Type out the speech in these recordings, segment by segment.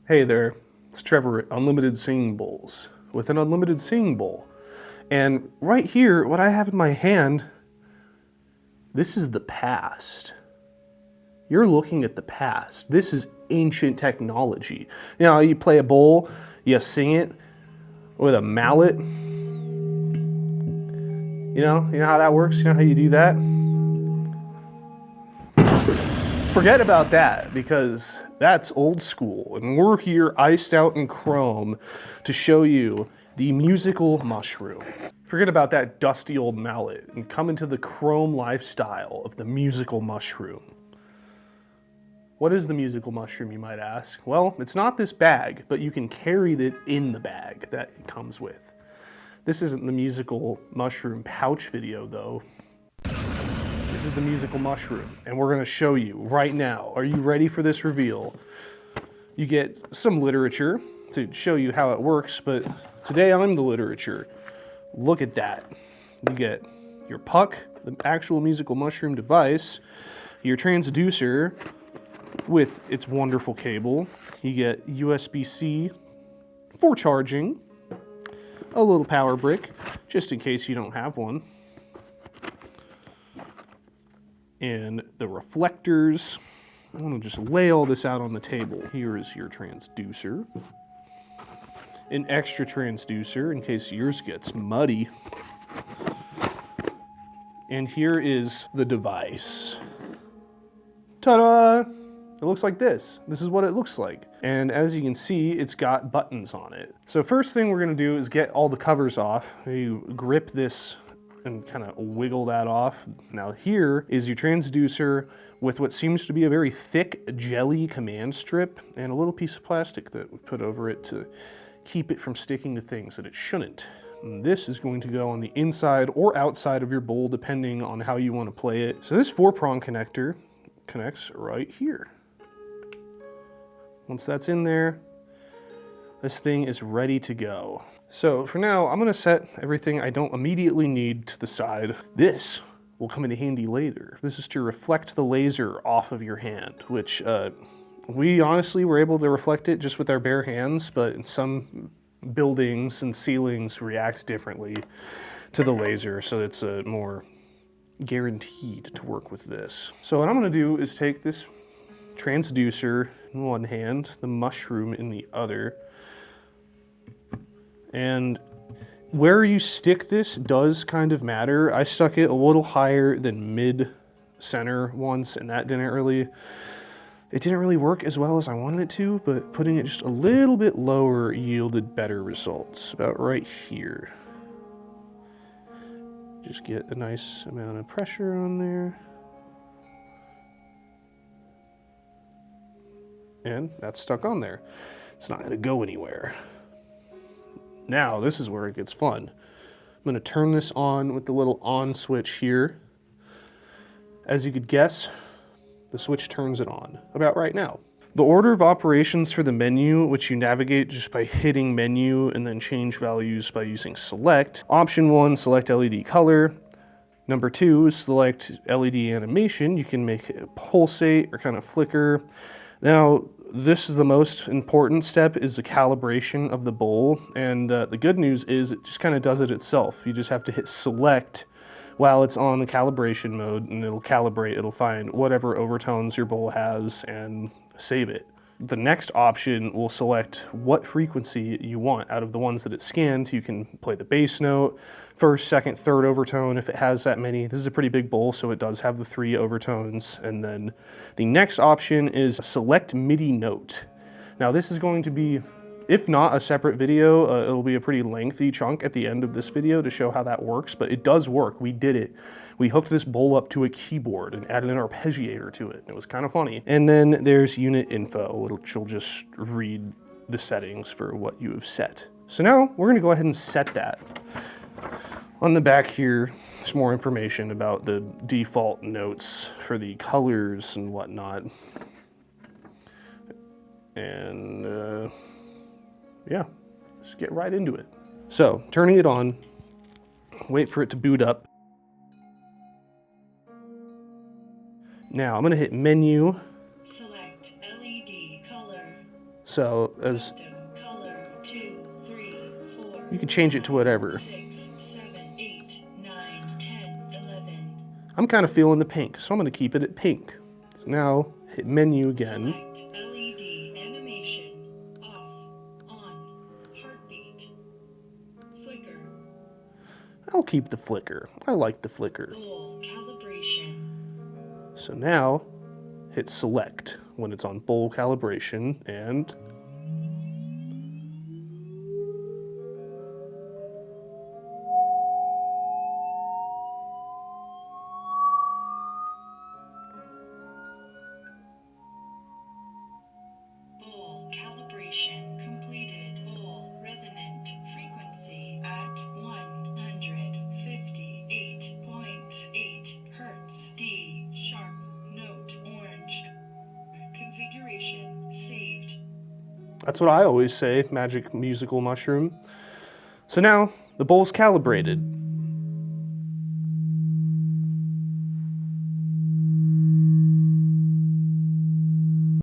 Hey there, it's Trevor at Unlimited Singing Bowls with an unlimited singing bowl. And right here, what I have in my hand, this is the past. You're looking at the past. This is ancient technology. You know, you play a bowl, you sing it with a mallet. You know how that works? You know how you do that? Forget about that, because that's old school, and we're here iced out in chrome to show you the musical mushroom. Forget about that dusty old mallet and come into the chrome lifestyle of the musical mushroom. What is the musical mushroom, you might ask? Well, it's not this bag, but you can carry it in the bag that it comes with. This isn't the musical mushroom pouch video, though. This is the musical mushroom, and we're gonna show you right now. Are you ready for this reveal? You get some literature to show you how it works, but today I'm the literature. Look at that. You get your puck, the actual musical mushroom device, your transducer with its wonderful cable. You get USB-C for charging, a little power brick, just in case you don't have one, and the reflectors. I'm gonna just lay all this out on the table. Here is your transducer, an extra transducer in case yours gets muddy. And here is the device. Ta-da! It looks like this. This is what it looks like. And as you can see, it's got buttons on it. So first thing we're gonna do is get all the covers off. You grip this and kind of wiggle that off. Now here is your transducer with what seems to be a very thick jelly command strip and a little piece of plastic that we put over it to keep it from sticking to things that it shouldn't. And this is going to go on the inside or outside of your bowl depending on how you want to play it. So this 4-prong connector connects right here. Once that's in there, this thing is ready to go. So for now, I'm gonna set everything I don't immediately need to the side. This will come in handy later. This is to reflect the laser off of your hand, which we honestly were able to reflect it just with our bare hands, but some buildings and ceilings react differently to the laser, so it's more guaranteed to work with this. So what I'm gonna do is take this transducer in one hand, the mushroom in the other, and where you stick this does kind of matter. I stuck it a little higher than mid-center once, and that didn't really work as well as I wanted it to, but putting it just a little bit lower yielded better results, about right here. Just get a nice amount of pressure on there. And that's stuck on there. It's not gonna go anywhere. Now, this is where it gets fun. I'm gonna turn this on with the little on switch here. As you could guess, the switch turns it on about right now. The order of operations for the menu, which you navigate just by hitting menu and then change values by using select. Option 1, select LED color. Number 2, select LED animation. You can make it pulsate or kind of flicker. Now, this is the most important step, is the calibration of the bowl. And the good news is it just kind of does it itself. You just have to hit select while it's on the calibration mode, and it'll calibrate. It'll find whatever overtones your bowl has and save it. The next option will select what frequency you want out of the ones that it scanned. You can play the bass note, first, second, third overtone if it has that many. This is a pretty big bowl, so it does have the 3 overtones. And then the next option is select MIDI note. Now this is going to be, if not a separate video, it'll be a pretty lengthy chunk at the end of this video to show how that works, but it does work. We did it. We hooked this bowl up to a keyboard and added an arpeggiator to it. It was kind of funny. And then there's unit info, which will just read the settings for what you have set. So now we're gonna go ahead and set that. On the back here, there's more information about the default notes for the colors and whatnot. And yeah, let's get right into it. So, turning it on, wait for it to boot up. Now, I'm gonna hit menu. Select LED color. So as Color 2, 3, 4, you can change it to whatever. 6, 7, 8, 9, 10, 11. I'm kind of feeling the pink, so I'm going to keep it at pink. So now hit menu again. Select LED animation off, on, heartbeat, flicker, I'll keep the flicker. I like the flicker. bowl calibration, So now hit select when it's on bowl calibration and bowl calibration completed, bowl resonant frequency at 158.8 Hertz, D sharp note orange, configuration saved. that's what I always say, magic musical mushroom. So now the bowl's calibrated.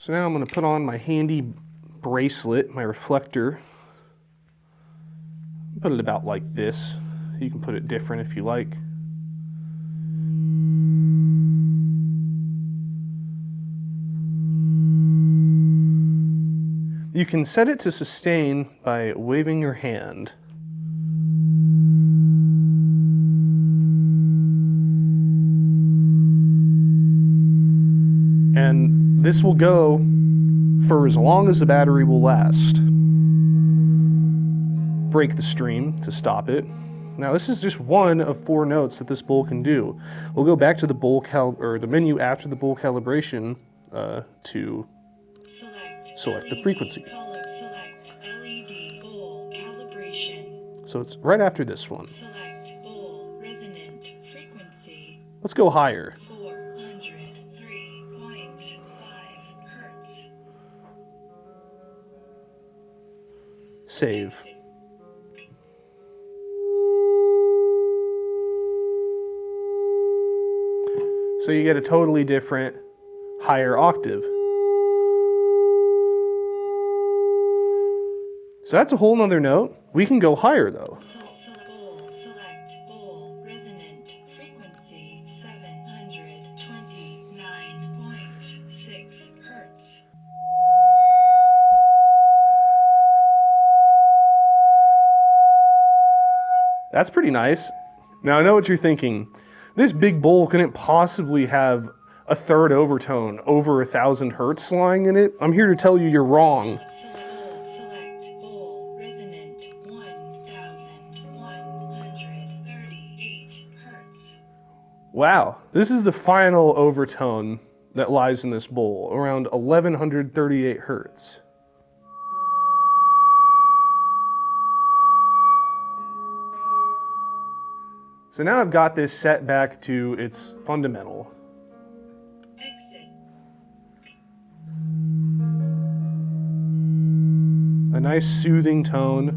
So now I'm going to put on my handy bracelet, my reflector. Put it about like this. You can put it different if you like. You can set it to sustain by waving your hand. And this will go for as long as the battery will last. Break the stream to stop it. Now this is just one of 4 notes that this bowl can do. We'll go back to the the menu after the bowl calibration to select the frequency. Select LED bowl calibration. So it's right after this one. Select bowl resonant frequency Let's go higher. 403.5 Hertz. Save. So you get a totally different higher octave. So that's a whole nother note. We can go higher though. Select bowl resonant frequency 729.6 Hertz. That's pretty nice. Now I know what you're thinking. This big bowl couldn't possibly have a third overtone over 1,000 hertz lying in it. I'm here to tell you you're wrong. Select bowl resonant 1,138 Hertz. Wow, this is the final overtone that lies in this bowl, around 1,138 hertz. So now I've got this set back to its fundamental. Exit. A nice soothing tone.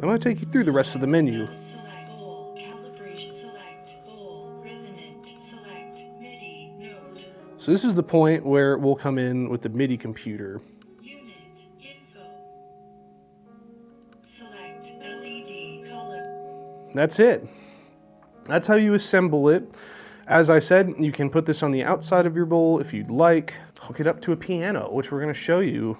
I'm going to take you through the rest of the menu. Select bowl calibration. Select bowl resonant. Select MIDI note. So this is the point where we'll come in with the MIDI computer. Unit info. Select LED color. That's it. That's how you assemble it. As I said, you can put this on the outside of your bowl if you'd like. Hook it up to a piano, which we're going to show you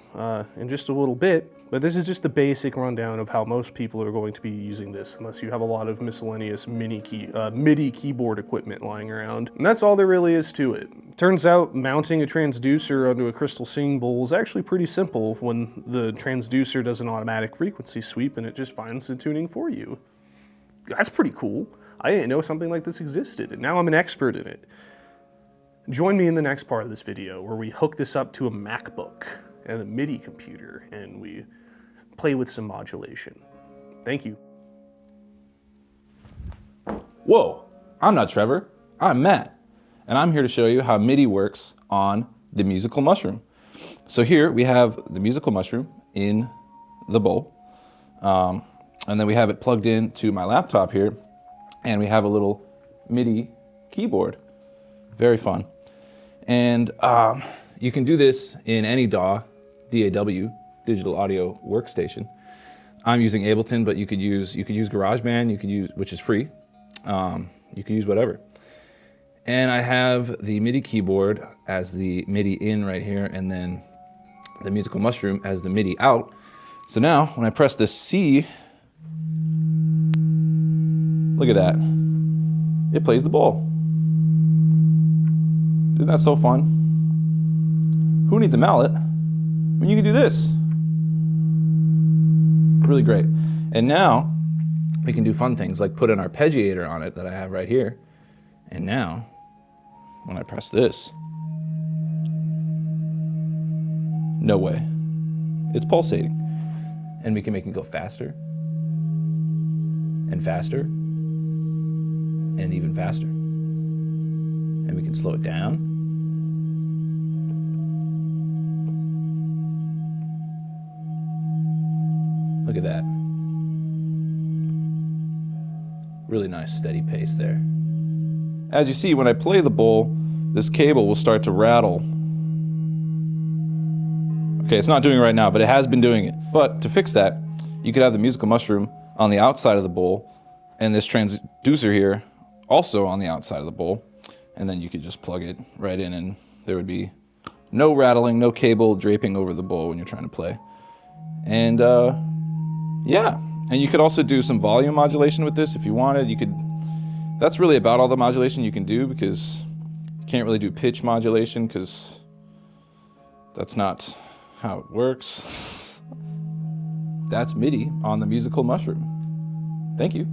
in just a little bit. But this is just the basic rundown of how most people are going to be using this, unless you have a lot of miscellaneous MIDI keyboard equipment lying around. And that's all there really is to it. Turns out mounting a transducer onto a crystal singing bowl is actually pretty simple when the transducer does an automatic frequency sweep and it just finds the tuning for you. That's pretty cool. I didn't know something like this existed, and now I'm an expert in it. Join me in the next part of this video where we hook this up to a MacBook and a MIDI computer and we play with some modulation. Thank you. Whoa, I'm not Trevor, I'm Matt, and I'm here to show you how MIDI works on the musical mushroom. So here we have the musical mushroom in the bowl, and then we have it plugged in to my laptop here, and we have a little MIDI keyboard. Very fun. And you can do this in any DAW DAW, digital audio workstation. I'm using Ableton, but you could use GarageBand, which is free. You could use whatever. And I have the MIDI keyboard as the MIDI in right here, and then the musical mushroom as the MIDI out. So now when I press this C, look at that. It plays the bowl. Isn't that so fun? Who needs a mallet when you can do this? Really great. And now we can do fun things like put an arpeggiator on it that I have right here. And now when I press this, no way. It's pulsating. And we can make it go faster and faster and even faster. And we can slow it down. Look at that. Really nice steady pace there. As you see, when I play the bowl, this cable will start to rattle. Okay, it's not doing it right now, but it has been doing it. But to fix that, you could have the musical mushroom on the outside of the bowl and this transducer here also on the outside of the bowl. And then you could just plug it right in and there would be no rattling, no cable draping over the bowl when you're trying to play. And yeah, and you could also do some volume modulation with this if you wanted. You could. That's really about all the modulation you can do because you can't really do pitch modulation because that's not how it works. That's MIDI on the musical mushroom. Thank you.